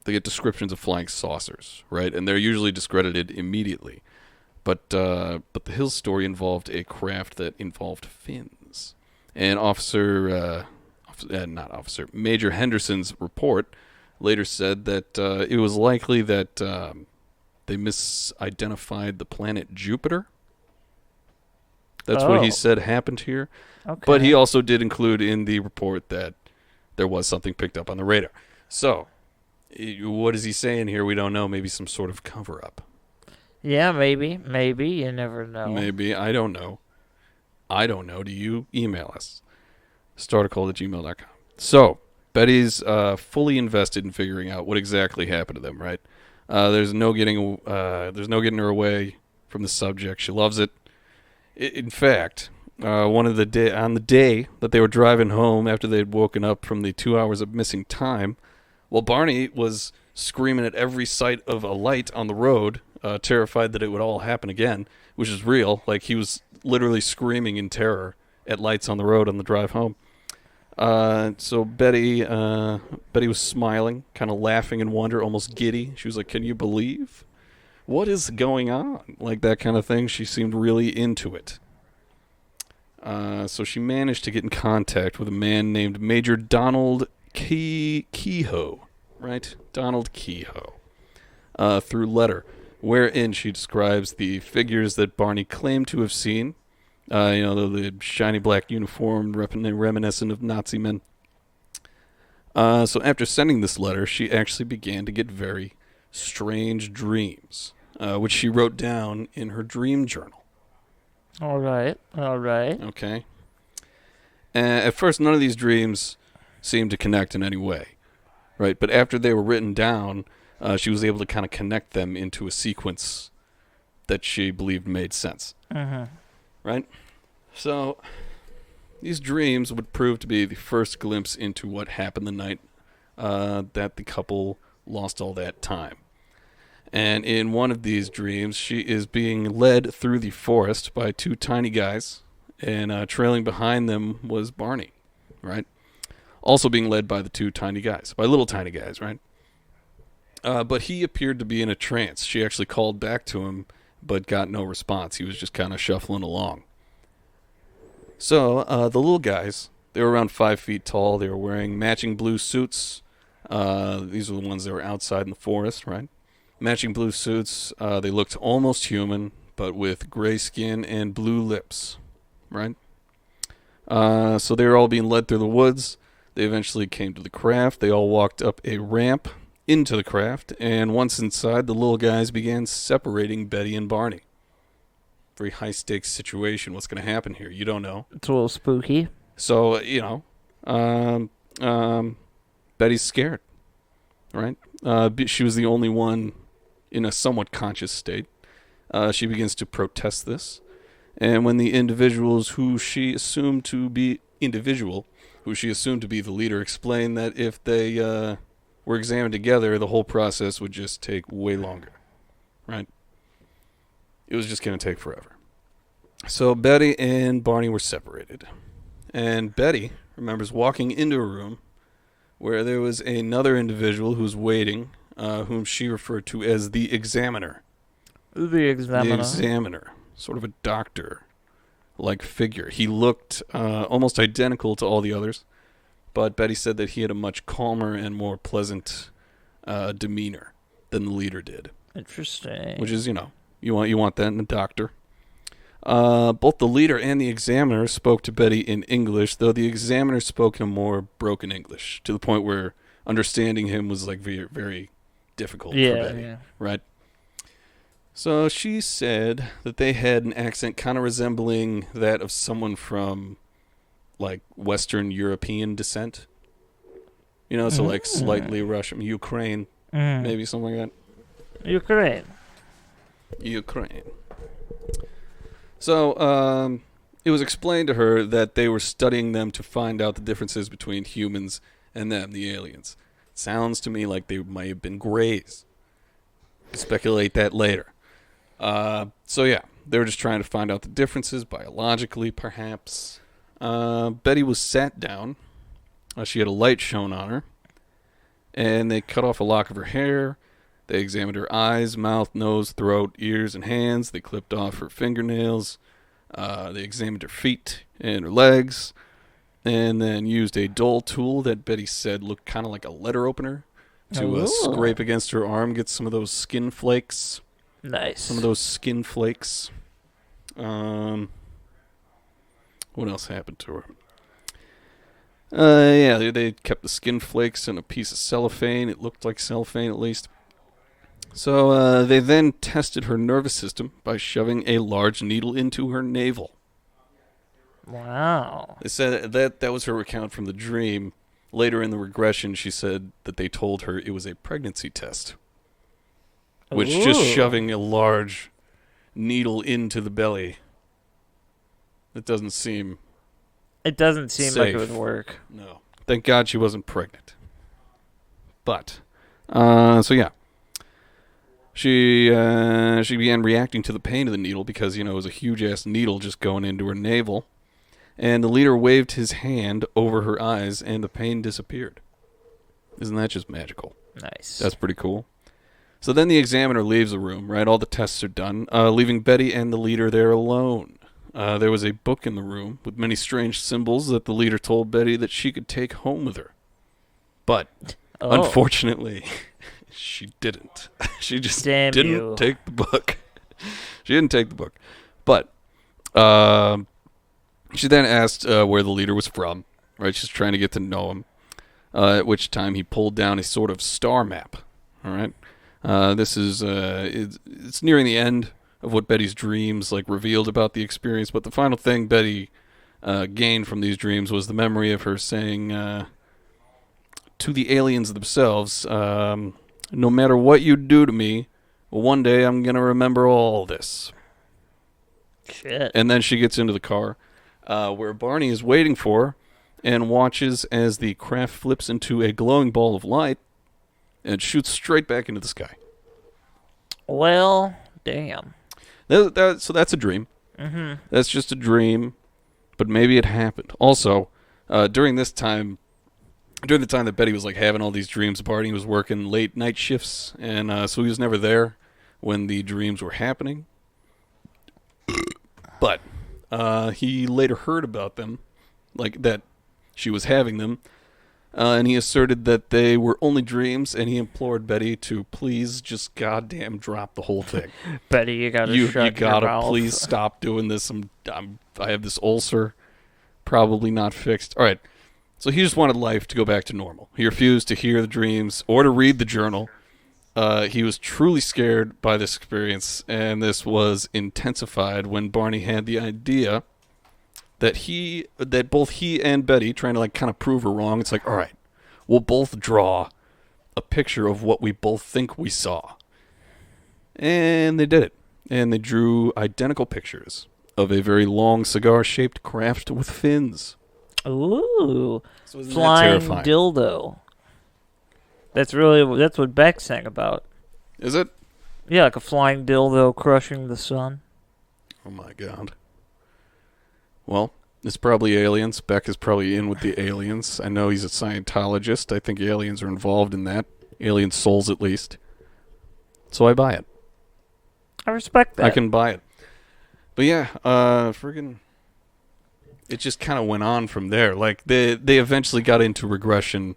descriptions of flying saucers, right? And they're usually discredited immediately. But the Hill story involved a craft that involved fins. And Major Henderson's report later said that it was likely that they misidentified the planet Jupiter. That's what he said happened here. Okay. But he also did include in the report that there was something picked up on the radar. So, what is he saying here? We don't know. Maybe some sort of cover-up. Yeah, maybe. Maybe. You never know. Maybe. I don't know. Do you? Email us. startacall@gmail.com. So, Betty's fully invested in figuring out what exactly happened to them, right? There's no getting her away from the subject. She loves it. In fact, on the day that they were driving home after they had woken up from the 2 hours of missing time, well, Barney was screaming at every sight of a light on the road, terrified that it would all happen again, which is real. Like, he was literally screaming in terror at lights on the road on the drive home. So Betty was smiling, kind of laughing in wonder, almost giddy. She was like, "Can you believe? What is going on?" Like that kind of thing. She seemed really into it. So she managed to get in contact with a man named Major Donald Kehoe, right? Donald Kehoe, through letter, wherein she describes the figures that Barney claimed to have seen. The shiny black uniform reminiscent of Nazi men. So after sending this letter, she actually began to get very strange dreams, which she wrote down in her dream journal. All right. Okay. At first, none of these dreams seemed to connect in any way, right? But after they were written down, she was able to kind of connect them into a sequence that she believed made sense. Mm-hmm. Right? So, these dreams would prove to be the first glimpse into what happened the night that the couple lost all that time. And in one of these dreams, she is being led through the forest by two tiny guys, and trailing behind them was Barney, right? Also being led by the two tiny guys, by little tiny guys, right? But he appeared to be in a trance. She actually called back to him, but got no response. He was just kind of shuffling along. So the little guys, they were around 5 feet tall. They were wearing matching blue suits. These were the ones that were outside in the forest, right? Matching blue suits. They looked almost human, but with gray skin and blue lips, right? So they were all being led through the woods. They eventually came to the craft. They all walked up a ramp into the craft, and once inside, the little guys began separating Betty and Barney. Very high-stakes situation. What's going to happen here? You don't know. It's a little spooky. So, Betty's scared, right? She was the only one in a somewhat conscious state. She begins to protest this, And when the individuals who she assumed to be the leader, explained that if they were examined together, the whole process would just take way longer. Right? It was just going to take forever. So Betty and Barney were separated. And Betty remembers walking into a room where there was another individual who was waiting, whom she referred to as the examiner. The examiner. The examiner. Sort of a doctor-like figure. He looked almost identical to all the others, but Betty said that he had a much calmer and more pleasant demeanor than the leader did. Interesting. Which is, you want that in a doctor. Both the leader and the examiner spoke to Betty in English, though the examiner spoke in more broken English, to the point where understanding him was like very, very difficult for Betty. Yeah. Right? So she said that they had an accent kind of resembling that of someone from like Western European descent. So like slightly Russian, Ukraine, maybe something like that. Ukraine. So it was explained to her that they were studying them to find out the differences between humans and them, the aliens. It sounds to me like they might have been greys. Speculate that later. So yeah, they were just trying to find out the differences biologically, perhaps. Betty was sat down. She had a light shown on her. And they cut off a lock of her hair. They examined her eyes, mouth, nose, throat, ears, and hands. They clipped off her fingernails. They examined her feet and her legs. And then used a dull tool that Betty said looked kind of like a letter opener to scrape against her arm, get some of those skin flakes. Nice. Some of those skin flakes. What else happened to her? They kept the skin flakes in a piece of cellophane. It looked like cellophane, at least. So they then tested her nervous system by shoving a large needle into her navel. Wow. They said that was her account from the dream. Later in the regression, she said that they told her it was a pregnancy test. Which just shoving a large needle into the belly, it doesn't seem safe. Like it would work. No. Thank God she wasn't pregnant. But, so yeah. She began reacting to the pain of the needle because, it was a huge-ass needle just going into her navel. And the leader waved his hand over her eyes, and the pain disappeared. Isn't that just magical? Nice. That's pretty cool. So then the examiner leaves the room, right? All the tests are done, leaving Betty and the leader there alone. There was a book in the room with many strange symbols that the leader told Betty that she could take home with her. But, unfortunately, she didn't. She just didn't take the book. She didn't take the book. But she then asked where the leader was from, right? She's trying to get to know him, at which time he pulled down a sort of star map, all right? This is it's nearing the end of what Betty's dreams revealed about the experience, but the final thing Betty gained from these dreams was the memory of her saying to the aliens themselves, no matter what you do to me, one day I'm going to remember all this. Shit. And then she gets into the car where Barney is waiting for her and watches as the craft flips into a glowing ball of light and shoots straight back into the sky. Well, damn. So that's a dream. Mm-hmm. That's just a dream, but maybe it happened. Also, during the time that Betty was having all these dreams, Barney was working late night shifts, and so he was never there when the dreams were happening. But he later heard about them, that she was having them. And he asserted that they were only dreams, and he implored Betty to please just goddamn drop the whole thing. Betty, you gotta shut your mouth. Please stop doing this. I have this ulcer, probably not fixed. All right, so he just wanted life to go back to normal. He refused to hear the dreams or to read the journal. He was truly scared by this experience, and this was intensified when Barney had the idea that both he and Betty, trying to kind of prove her wrong, it's all right, we'll both draw a picture of what we both think we saw. And they did it. And they drew identical pictures of a very long cigar-shaped craft with fins. Ooh, So isn't that flying terrifying? dildo. That's what Beck sang about. Is it? Yeah, like a flying dildo crushing the sun. Oh my god. Well, it's probably aliens. Beck is probably in with the aliens. I know he's a Scientologist. I think aliens are involved in that. Alien souls, at least. So I buy it. I respect that. I can buy it. But yeah, friggin', it just kind of went on from there. Like they eventually got into regression,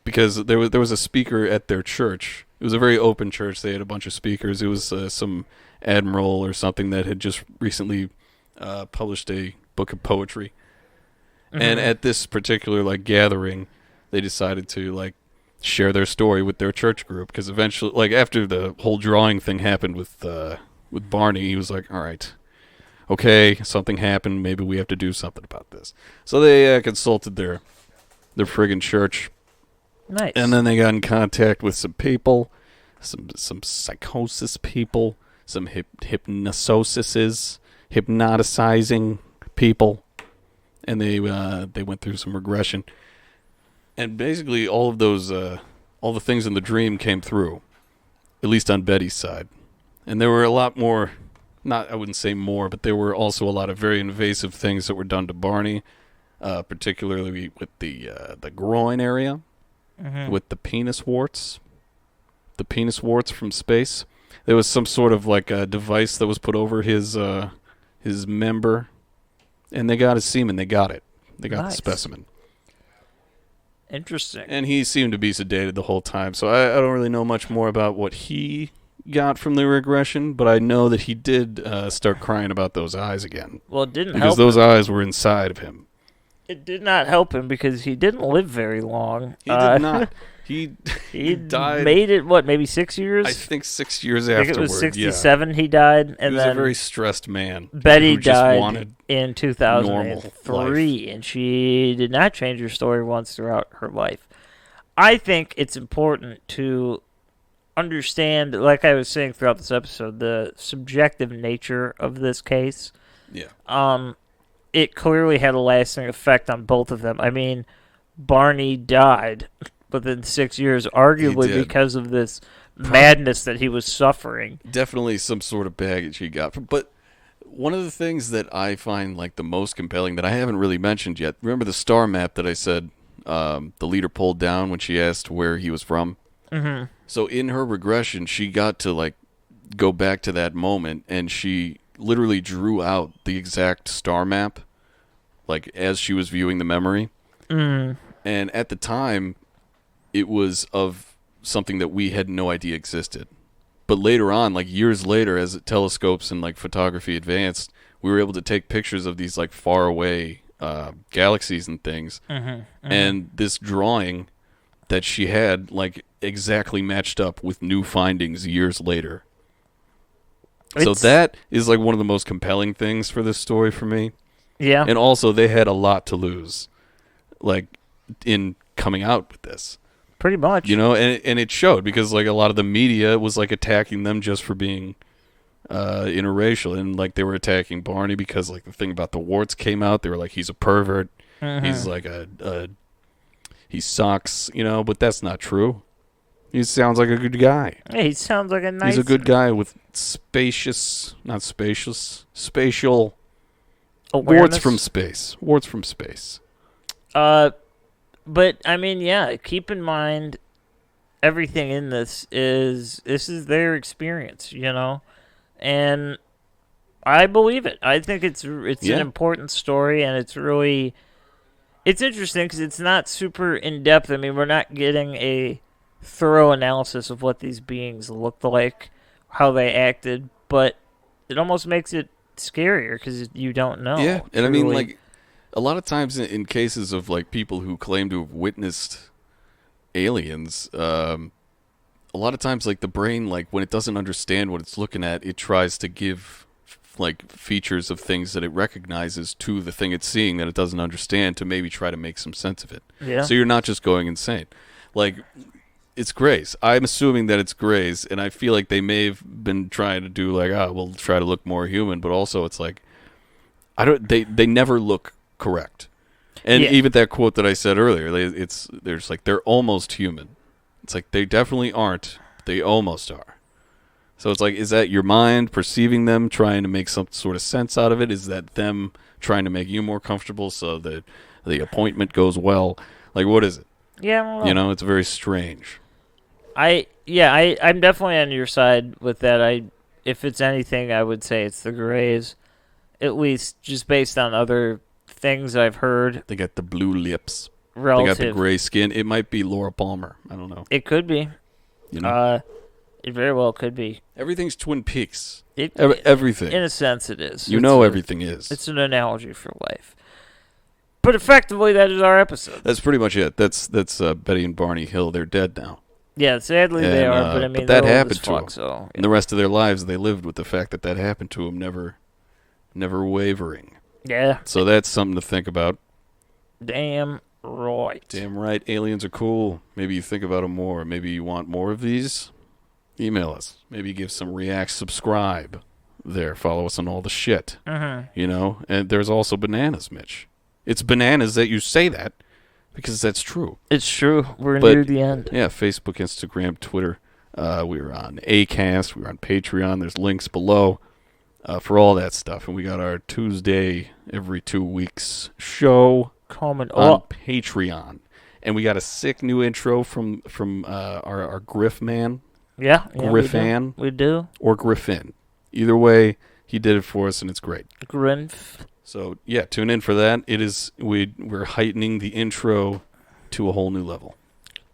because there was a speaker at their church. It was a very open church. They had a bunch of speakers. It was some admiral or something that had just recently published a book of poetry. Mm-hmm. And at this particular like gathering, they decided to like share their story with their church group, because eventually, like after the whole drawing thing happened with Barney, he was like, all right, okay, something happened, maybe we have to do something about this. So they consulted their friggin' church. Nice. And then they got in contact with some people, some psychosis people, some hypnoticizing people, and they went through some regression. And basically all of those, all the things in the dream came through, at least on Betty's side. And there were a lot more, I wouldn't say more, but there were also a lot of very invasive things that were done to Barney, particularly with the groin area, with the penis warts. The penis warts from space. There was some sort of like a device that was put over his member, and they got his semen. They got it. They got the specimen. Interesting. And he seemed to be sedated the whole time, so I don't really know much more about what he got from the regression, but I know that he did start crying about those eyes again. Well, it didn't help because those eyes were inside of him. It did not help him because he didn't live very long. He did not. He died. Made it, maybe 6 years? I think 6 years I think afterward. it was 67 he died. And he was then a very stressed man. Betty who just died wanted in 2003, and she did not change her story once throughout her life. I think it's important to understand, like I was saying throughout this episode, the subjective nature of this case. Yeah. It clearly had a lasting effect on both of them. I mean, Barney died within 6 years, arguably because of this madness that he was suffering. Definitely some sort of baggage he got. But one of the things that I find like the most compelling that I haven't really mentioned yet, remember the star map that I said the leader pulled down when she asked where he was from? Mm-hmm. So in her regression, she got to like go back to that moment, and she literally drew out the exact star map, like as she was viewing the memory. Mm. And at the time, it was of something that we had no idea existed. But later on, like years later, as telescopes and like photography advanced, we were able to take pictures of these like far away galaxies and things. Mm-hmm. Mm-hmm. And this drawing that she had like exactly matched up with new findings years later. So that is like one of the most compelling things for this story for me. Yeah. And also they had a lot to lose, like in coming out with this. Pretty much. You know, and it showed because like a lot of the media was like attacking them just for being interracial, and like they were attacking Barney because like the thing about the warts came out. They were like, he's a pervert. Mm-hmm. He's like he sucks, you know, but that's not true. He sounds like a good guy. Yeah, he sounds like a nice... He's a good guy with spatial awareness. Warts from space. Warts from space. But, I mean, yeah, keep in mind everything in this is their experience, you know? And I believe it. I think it's an important story, and it's really... It's interesting because it's not super in-depth. I mean, we're not getting a thorough analysis of what these beings looked like, how they acted, but it almost makes it scarier because you don't know. Yeah, and truly. I mean, like, a lot of times in cases of, like, people who claim to have witnessed aliens, a lot of times, like, the brain, like, when it doesn't understand what it's looking at, it tries to give, like, features of things that it recognizes to the thing it's seeing that it doesn't understand to maybe try to make some sense of it. Yeah. So you're not just going insane. Like, It's Grays. I'm assuming that it's Grays, and I feel like they may have been trying to do like, we'll try to look more human, but also it's like, they never look correct. And even that quote that I said earlier, there's like they're almost human. It's like they definitely aren't. They almost are. So it's like, is that your mind perceiving them, trying to make some sort of sense out of it? Is that them trying to make you more comfortable so that the appointment goes well? Like, what is it? Yeah, I don't know. It's very strange. I'm definitely on your side with that. If it's anything, I would say it's the Greys, at least just based on other things I've heard. They got the blue lips. Relative. They got the gray skin. It might be Laura Palmer. I don't know. It could be. It very well could be. Everything's Twin Peaks. Everything. In a sense, it is. Everything is. It's an analogy for life. But effectively, that is our episode. That's pretty much it. That's Betty and Barney Hill. They're dead now. Yeah, sadly they are. But I mean, that happened to them. So, yeah. And the rest of their lives, they lived with the fact that happened to them, never wavering. Yeah. So that's something to think about. Damn right. Damn right. Aliens are cool. Maybe you think about them more. Maybe you want more of these. Email us. Maybe give some react, subscribe there. Follow us on all the shit. Mm-hmm. And there's also bananas, Mitch. It's bananas that you say that because that's true. It's true. We're near the end. Yeah, Facebook, Instagram, Twitter. We're on Acast. We're on Patreon. There's links below for all that stuff. And we got our Tuesday every 2 weeks show coming on up. Patreon. And we got a sick new intro from our Griff man. Yeah, Griffan. We do. Or Griffin. Either way, he did it for us, and it's great. Grinf. So, yeah, tune in for that. We're heightening the intro to a whole new level.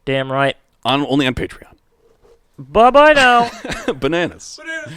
Damn right. Only on Patreon. Bye-bye now. Bananas. Bananas.